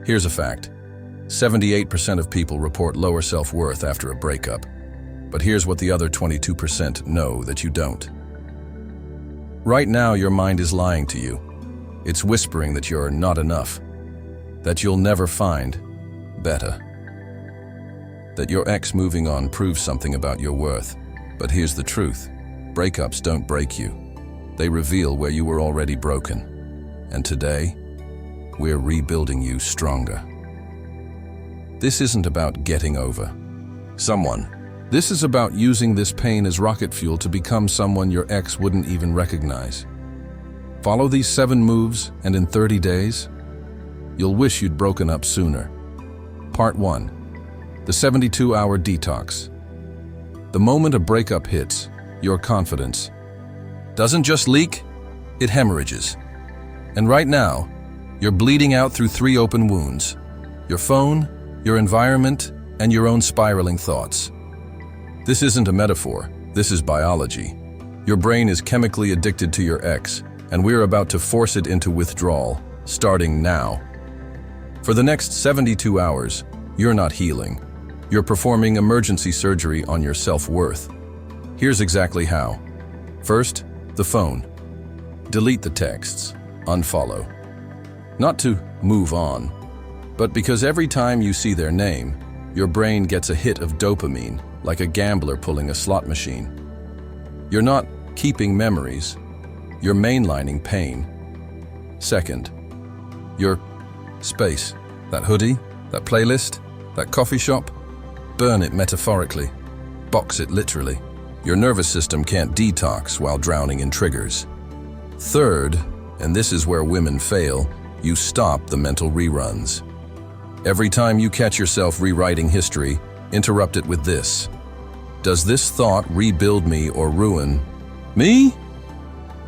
Here's a fact. 78% of people report lower self-worth after a breakup. But here's what the other 22% know that you don't. Right now, your mind is lying to you. It's whispering that you're not enough, that you'll never find better, that your ex moving on proves something about your worth. But here's the truth. Breakups don't break you. They reveal where you were already broken. And today, we're rebuilding you stronger. This isn't about getting over someone. This is about using this pain as rocket fuel to become someone your ex wouldn't even recognize. Follow these 7 moves, and in 30 days, you'll wish you'd broken up sooner. Part 1. The 72-hour detox. The moment a breakup hits, your confidence doesn't just leak, it hemorrhages. And right now, you're bleeding out through 3 open wounds: your phone, your environment, and your own spiraling thoughts. This isn't a metaphor, this is biology. Your brain is chemically addicted to your ex, and we're about to force it into withdrawal, starting now. For the next 72 hours, you're not healing. You're performing emergency surgery on your self-worth. Here's exactly how. First, the phone. Delete the texts. Unfollow. Not to move on, but because every time you see their name, your brain gets a hit of dopamine, like a gambler pulling a slot machine. You're not keeping memories, you're mainlining pain. Second, your space. That hoodie, that playlist, that coffee shop, burn it metaphorically, box it literally. Your nervous system can't detox while drowning in triggers. Third, and this is where women fail, you stop the mental reruns. Every time you catch yourself rewriting history, interrupt it with this. Does this thought rebuild me or ruin me?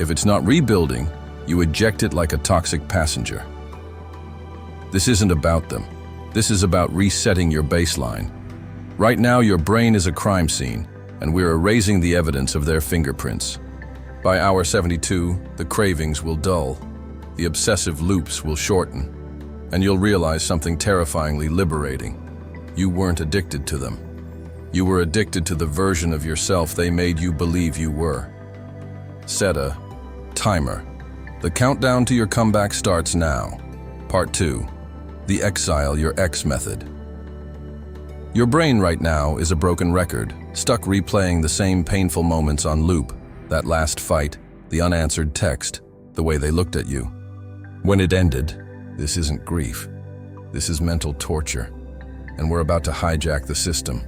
If it's not rebuilding, you eject it like a toxic passenger. This isn't about them. This is about resetting your baseline. Right now, your brain is a crime scene, and we're erasing the evidence of their fingerprints. By hour 72, the cravings will dull, the obsessive loops will shorten, and you'll realize something terrifyingly liberating. You weren't addicted to them. You were addicted to the version of yourself they made you believe you were. Set a timer. The countdown to your comeback starts now. Part 2. The Exile Your Ex Method. Your brain right now is a broken record, stuck replaying the same painful moments on loop. That last fight, the unanswered text, the way they looked at you. When it ended, this isn't grief. This is mental torture, and we're about to hijack the system.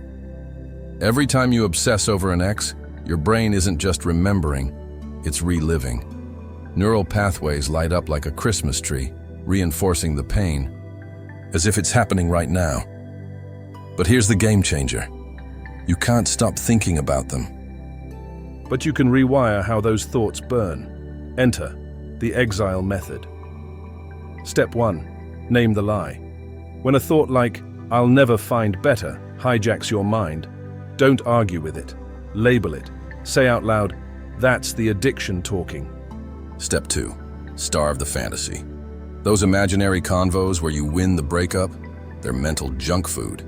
Every time you obsess over an ex, your brain isn't just remembering, it's reliving. Neural pathways light up like a Christmas tree, reinforcing the pain, as if it's happening right now. But here's the game changer. You can't stop thinking about them. But you can rewire how those thoughts burn. Enter the Exile method. Step 1. Name the lie. When a thought like, "I'll never find better," hijacks your mind, don't argue with it. Label it. Say out loud, "That's the addiction talking." Step 2. Starve the fantasy. Those imaginary convos where you win the breakup, they're mental junk food.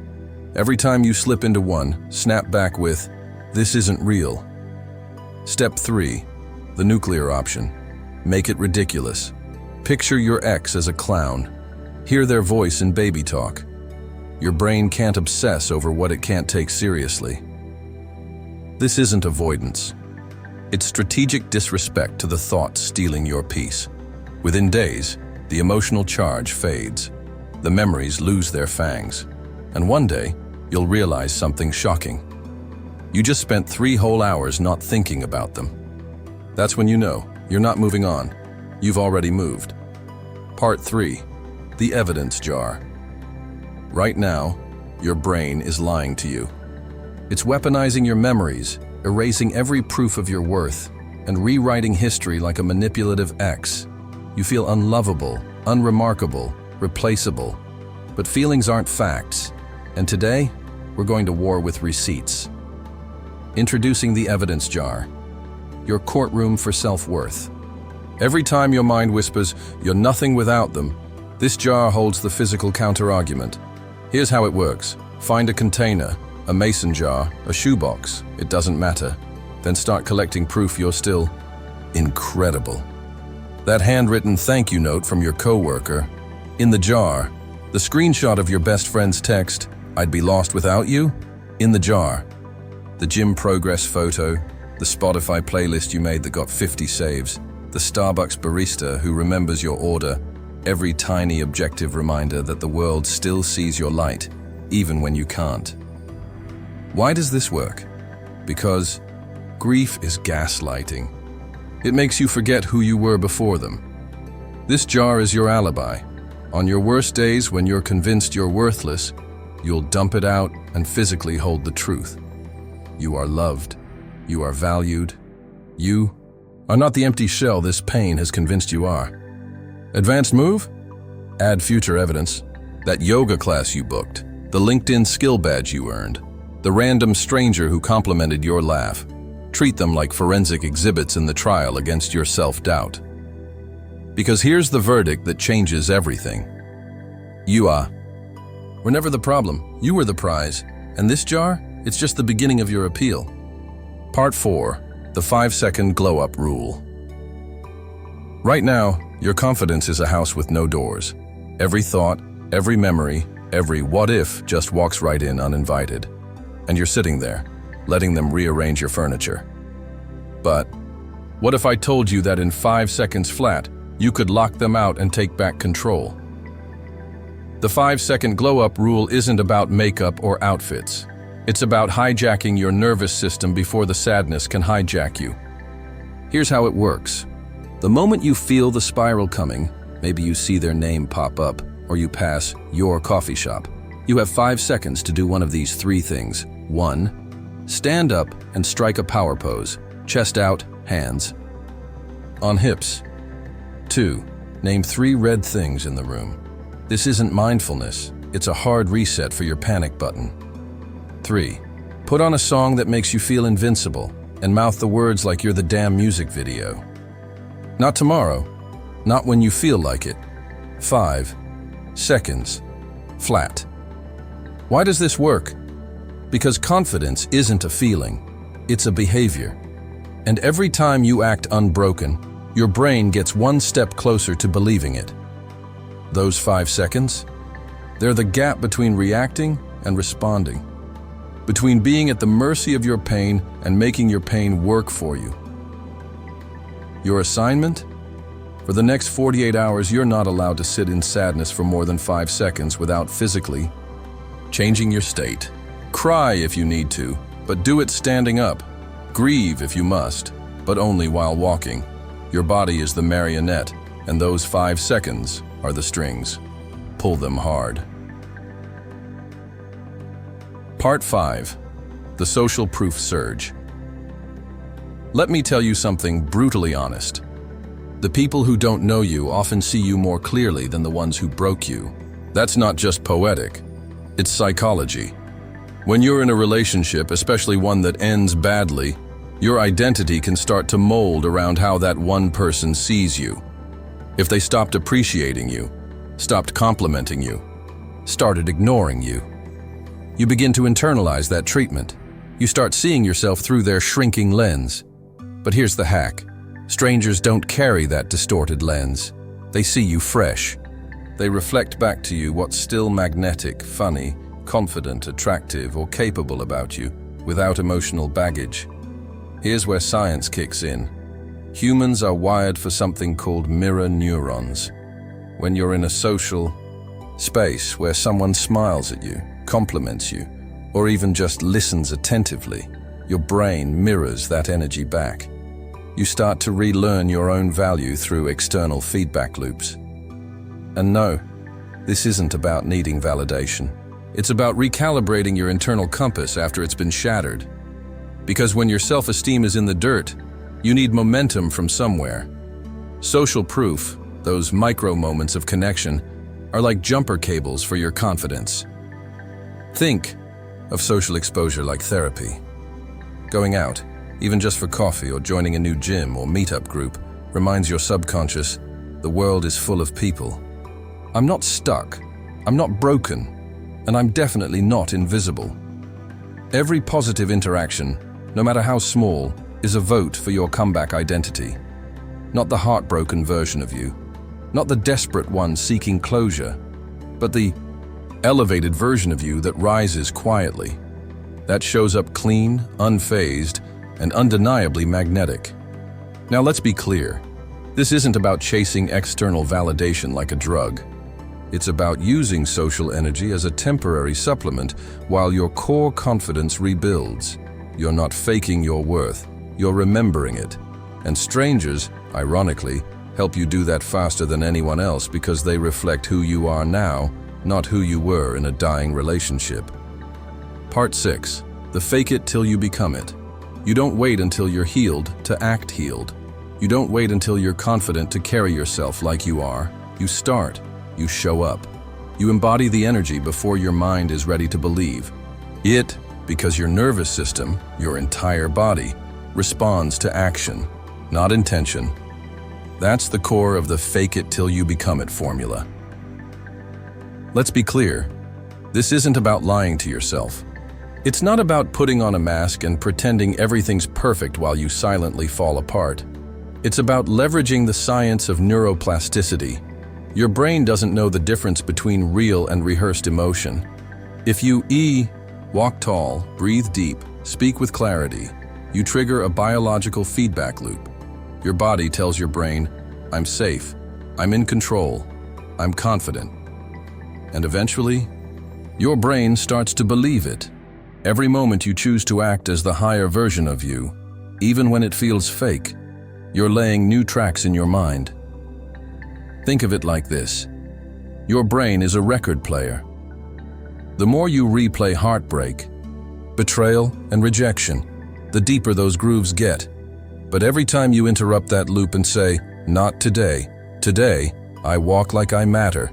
Every time you slip into one, snap back with, "This isn't real." Step 3. The nuclear option. Make it ridiculous. Picture your ex as a clown. Hear their voice in baby talk. Your brain can't obsess over what it can't take seriously. This isn't avoidance. It's strategic disrespect to the thoughts stealing your peace. Within days, the emotional charge fades. The memories lose their fangs. And one day, you'll realize something shocking. You just spent 3 whole hours not thinking about them. That's when you know you're not moving on. You've already moved. Part 3. The evidence jar. Right now, your brain is lying to you. It's weaponizing your memories, erasing every proof of your worth, and rewriting history like a manipulative ex. You feel unlovable, unremarkable, replaceable. But feelings aren't facts. And today, we're going to war with receipts. Introducing the evidence jar. Your courtroom for self-worth. Every time your mind whispers, "You're nothing without them," This jar holds the physical counter-argument. Here's how it works. Find a container, a mason jar, a shoebox, it doesn't matter. Then start collecting proof you're still incredible. That handwritten thank you note from your coworker, in the jar. The screenshot of your best friend's text, "I'd be lost without you," in the jar. The gym progress photo, the Spotify playlist you made that got 50 saves, the Starbucks barista who remembers your order, every tiny objective reminder that the world still sees your light, even when you can't. Why does this work? Because grief is gaslighting. It makes you forget who you were before them. This jar is your alibi. On your worst days, when you're convinced you're worthless, you'll dump it out and physically hold the truth. You are loved. You are valued. You are not the empty shell this pain has convinced you are. Advanced move? Add future evidence. That yoga class you booked, the LinkedIn skill badge you earned, the random stranger who complimented your laugh. Treat them like forensic exhibits in the trial against your self-doubt. Because here's the verdict that changes everything. You were never the problem. You were the prize. And this jar? It's just the beginning of your appeal. Part 4. The 5-second glow-up rule. Right now, your confidence is a house with no doors. Every thought, every memory, every what-if just walks right in uninvited. And you're sitting there, letting them rearrange your furniture. But what if I told you that in 5 seconds flat, you could lock them out and take back control? The 5-second glow-up rule isn't about makeup or outfits. It's about hijacking your nervous system before the sadness can hijack you. Here's how it works. The moment you feel the spiral coming, maybe you see their name pop up, or you pass your coffee shop, you have 5 seconds to do one of these 3 things. 1. Stand up and strike a power pose, chest out, hands on hips. 2. Name 3 red things in the room. This isn't mindfulness, it's a hard reset for your panic button. 3. Put on a song that makes you feel invincible and mouth the words like you're the damn music video. Not tomorrow, not when you feel like it. 5 seconds, flat. Why does this work? Because confidence isn't a feeling, it's a behavior. And every time you act unbroken, your brain gets one step closer to believing it. Those 5 seconds, they're the gap between reacting and responding, between being at the mercy of your pain and making your pain work for you. Your assignment? For the next 48 hours, you're not allowed to sit in sadness for more than 5 seconds without physically changing your state. Cry if you need to, but do it standing up. Grieve if you must, but only while walking. Your body is the marionette, and those 5 seconds are the strings. Pull them hard. Part 5. The social proof surge. Let me tell you something brutally honest. The people who don't know you often see you more clearly than the ones who broke you. That's not just poetic, it's psychology. When you're in a relationship, especially one that ends badly, your identity can start to mold around how that one person sees you. If they stopped appreciating you, stopped complimenting you, started ignoring you, you begin to internalize that treatment. You start seeing yourself through their shrinking lens. But here's the hack. Strangers don't carry that distorted lens. They see you fresh. They reflect back to you what's still magnetic, funny, confident, attractive, or capable about you, without emotional baggage. Here's where science kicks in. Humans are wired for something called mirror neurons. When you're in a social space where someone smiles at you, compliments you, or even just listens attentively, your brain mirrors that energy back. You start to relearn your own value through external feedback loops. And no, this isn't about needing validation. It's about recalibrating your internal compass after it's been shattered. Because when your self-esteem is in the dirt, you need momentum from somewhere. Social proof, those micro moments of connection, are like jumper cables for your confidence. Think of social exposure like therapy. Going out, even just for coffee or joining a new gym or meetup group, reminds your subconscious the world is full of people. I'm not stuck, I'm not broken, and I'm definitely not invisible. Every positive interaction, no matter how small, is a vote for your comeback identity. Not the heartbroken version of you, not the desperate one seeking closure, but the elevated version of you that rises quietly, that shows up clean, unfazed, and undeniably magnetic. Now let's be clear, this isn't about chasing external validation like a drug. It's about using social energy as a temporary supplement while your core confidence rebuilds. You're not faking your worth, you're remembering it. And strangers, ironically, help you do that faster than anyone else because they reflect who you are now, not who you were in a dying relationship. Part 6. The fake it till you become it. You don't wait until you're healed to act healed. You don't wait until you're confident to carry yourself like you are. You start. You show up. You embody the energy before your mind is ready to believe. It, because your nervous system, your entire body, responds to action, not intention. That's the core of the fake it till you become it formula. Let's be clear. This isn't about lying to yourself. It's not about putting on a mask and pretending everything's perfect while you silently fall apart. It's about leveraging the science of neuroplasticity. Your brain doesn't know the difference between real and rehearsed emotion. If you walk tall, breathe deep, speak with clarity, you trigger a biological feedback loop. Your body tells your brain, I'm safe, I'm in control, I'm confident. And eventually, your brain starts to believe it. Every moment you choose to act as the higher version of you, even when it feels fake, you're laying new tracks in your mind. Think of it like this. Your brain is a record player. The more you replay heartbreak, betrayal, and rejection, the deeper those grooves get. But every time you interrupt that loop and say, not today, today, I walk like I matter,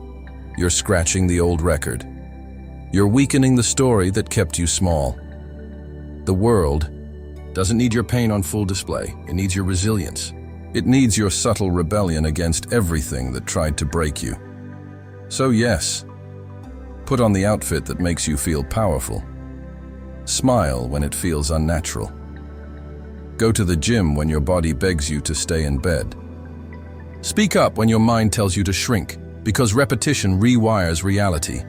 you're scratching the old record. You're weakening the story that kept you small. The world doesn't need your pain on full display. It needs your resilience. It needs your subtle rebellion against everything that tried to break you. So yes, put on the outfit that makes you feel powerful. Smile when it feels unnatural. Go to the gym when your body begs you to stay in bed. Speak up when your mind tells you to shrink, because repetition rewires reality.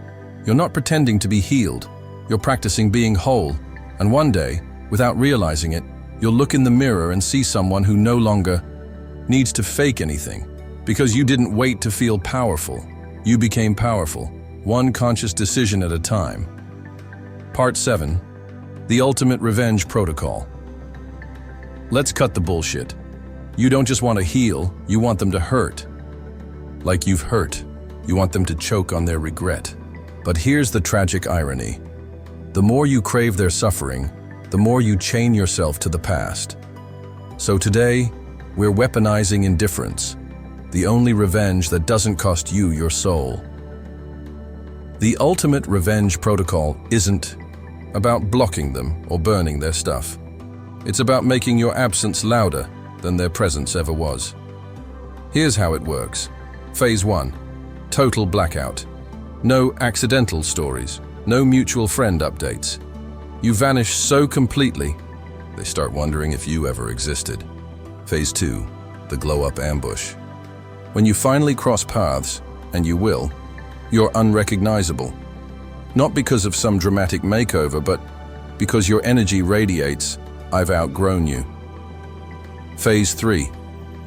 You're not pretending to be healed. You're practicing being whole. And one day, without realizing it, you'll look in the mirror and see someone who no longer needs to fake anything. Because you didn't wait to feel powerful. You became powerful, one conscious decision at a time. Part 7. The Ultimate Revenge Protocol. Let's cut the bullshit. You don't just want to heal, you want them to hurt. Like you've hurt. You want them to choke on their regret. But here's the tragic irony. The more you crave their suffering, the more you chain yourself to the past. So today, we're weaponizing indifference, the only revenge that doesn't cost you your soul. The ultimate revenge protocol isn't about blocking them or burning their stuff. It's about making your absence louder than their presence ever was. Here's how it works. Phase 1. Total blackout. No accidental stories, no mutual friend updates. You vanish so completely, they start wondering if you ever existed. Phase 2. The glow-up ambush. When you finally cross paths, and you will, you're unrecognizable. Not because of some dramatic makeover, but because your energy radiates, I've outgrown you. Phase 3.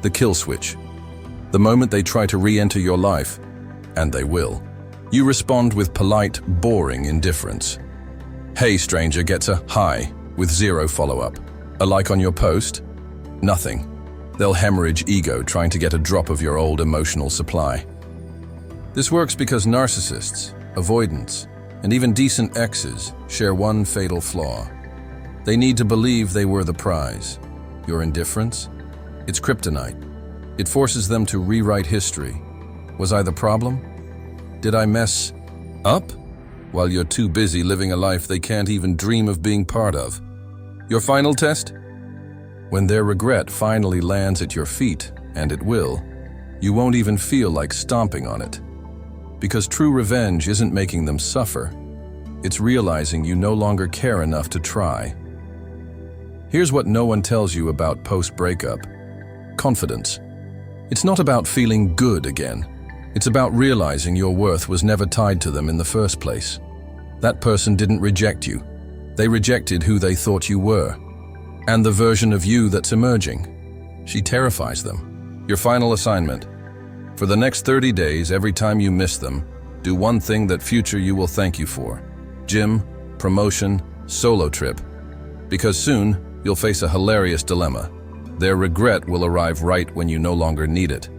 The kill switch. The moment they try to re-enter your life, and they will, you respond with polite, boring indifference. Hey stranger gets a hi with zero follow-up. A like on your post? Nothing. They'll hemorrhage ego trying to get a drop of your old emotional supply. This works because narcissists, avoidants, and even decent exes share one fatal flaw. They need to believe they were the prize. Your indifference? It's kryptonite. It forces them to rewrite history. Was I the problem? Did I mess up? While you're too busy living a life they can't even dream of being part of. Your final test? When their regret finally lands at your feet, and it will, you won't even feel like stomping on it. Because true revenge isn't making them suffer. It's realizing you no longer care enough to try. Here's what no one tells you about post-breakup. Confidence. It's not about feeling good again. It's about realizing your worth was never tied to them in the first place. That person didn't reject you. They rejected who they thought you were, and the version of you that's emerging. She terrifies them. Your final assignment. For the next 30 days, every time you miss them, do one thing that future you will thank you for. Gym, promotion, solo trip. Because soon, you'll face a hilarious dilemma. Their regret will arrive right when you no longer need it.